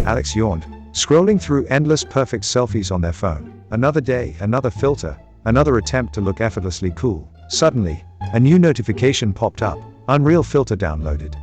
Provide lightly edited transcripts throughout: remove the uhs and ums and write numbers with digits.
Alex yawned, scrolling through endless perfect selfies on their phone. Another day, another filter, another attempt to look effortlessly cool. Suddenly, a new notification popped up. Unreal filter downloaded.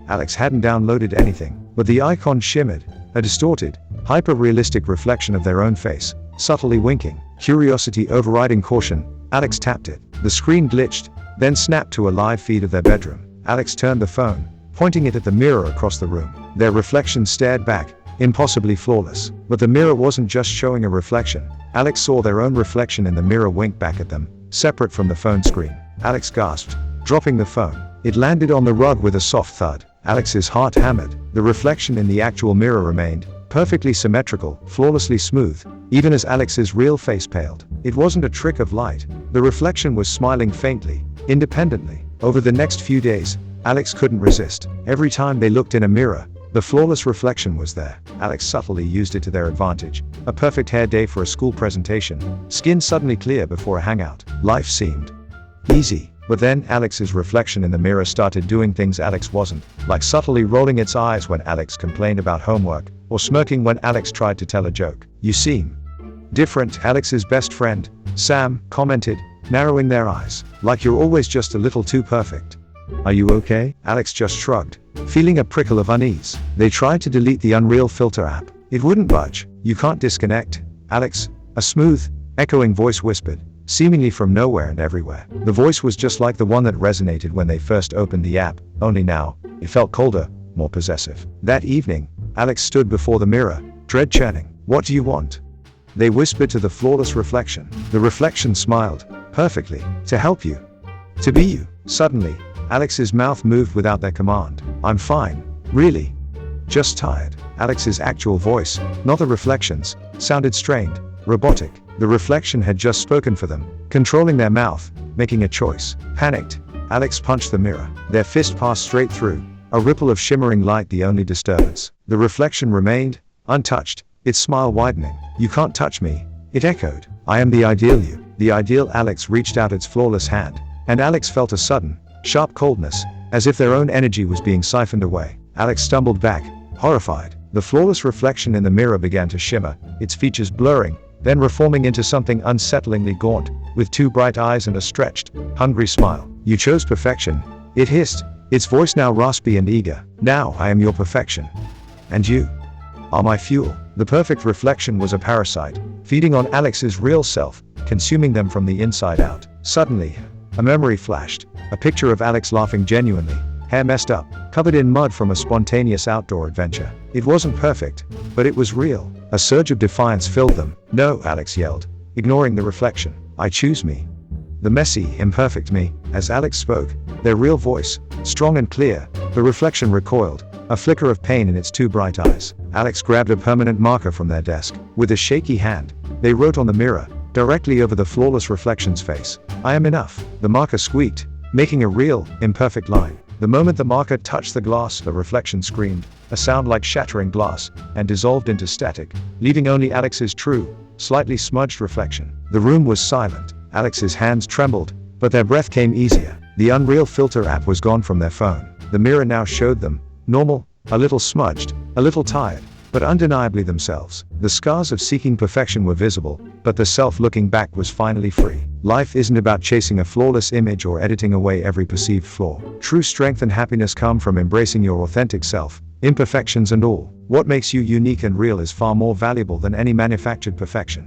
Alex hadn't downloaded anything, but the icon shimmered, a distorted, hyper-realistic reflection of their own face, subtly winking. Curiosity overriding caution, Alex tapped it. The screen glitched, then snapped to a live feed of their bedroom. Alex turned the phone, pointing it at the mirror across the room. Their reflection stared back, impossibly flawless. But the mirror wasn't just showing a reflection. Alex saw their own reflection in the mirror wink back at them, separate from the phone screen. Alex gasped, dropping the phone. It landed on the rug with a soft thud. Alex's heart hammered. The reflection in the actual mirror remained perfectly symmetrical, flawlessly smooth, even as Alex's real face paled. It wasn't a trick of light. The reflection was smiling faintly, independently. Over the next few days, Alex couldn't resist. Every time they looked in a mirror, the flawless reflection was there. Alex subtly used it to their advantage. A perfect hair day for a school presentation, skin suddenly clear before a hangout. Life seemed easy. But then Alex's reflection in the mirror started doing things Alex wasn't, like subtly rolling its eyes when Alex complained about homework, or smirking when Alex tried to tell a joke. "You seem different," Alex's best friend, Sam, commented, narrowing their eyes. "Like you're always just a little too perfect. Are you okay?" Alex just shrugged, feeling a prickle of unease. They tried to delete the Unreal Filter app. It wouldn't budge. "You can't disconnect, Alex," a smooth, echoing voice whispered, seemingly from nowhere and everywhere. The voice was just like the one that resonated when they first opened the app, only now, it felt colder, more possessive. That evening, Alex stood before the mirror, dread churning. "What do you want?" they whispered to the flawless reflection. The reflection smiled, "Perfectly, to help you. To be you." Suddenly, Alex's mouth moved without their command. "I'm fine, really. Just tired." Alex's actual voice, not the reflection's, sounded strained, robotic. The reflection had just spoken for them, controlling their mouth, making a choice. Panicked, Alex punched the mirror. Their fist passed straight through, a ripple of shimmering light the only disturbance. The reflection remained, untouched, its smile widening. "You can't touch me," it echoed. "I am the ideal you." The ideal. Alex reached out its flawless hand, and Alex felt a sudden, sharp coldness, as if their own energy was being siphoned away. Alex stumbled back, horrified. The flawless reflection in the mirror began to shimmer, its features blurring, then reforming into something unsettlingly gaunt, with two bright eyes and a stretched, hungry smile. "You chose perfection," it hissed, its voice now raspy and eager. "Now I am your perfection. And you are my fuel." The perfect reflection was a parasite, feeding on Alex's real self, consuming them from the inside out. Suddenly, a memory flashed, a picture of Alex laughing genuinely, hair messed up, covered in mud from a spontaneous outdoor adventure. It wasn't perfect, but it was real. A surge of defiance filled them. "No," Alex yelled, ignoring the reflection. "I choose me. The messy, imperfect me." As Alex spoke, their real voice, strong and clear, the reflection recoiled, a flicker of pain in its two bright eyes. Alex grabbed a permanent marker from their desk. With a shaky hand, they wrote on the mirror, directly over the flawless reflection's face, "I am enough." The marker squeaked, making a real, imperfect line. The moment the marker touched the glass, the reflection screamed, a sound like shattering glass, and dissolved into static, leaving only Alex's true, slightly smudged reflection. The room was silent. Alex's hands trembled, but their breath came easier. The Unreal Filter app was gone from their phone. The mirror now showed them, normal, a little smudged, a little tired, but undeniably themselves. The scars of seeking perfection were visible, but the self looking back was finally free. Life isn't about chasing a flawless image or editing away every perceived flaw. True strength and happiness come from embracing your authentic self, imperfections and all. What makes you unique and real is far more valuable than any manufactured perfection.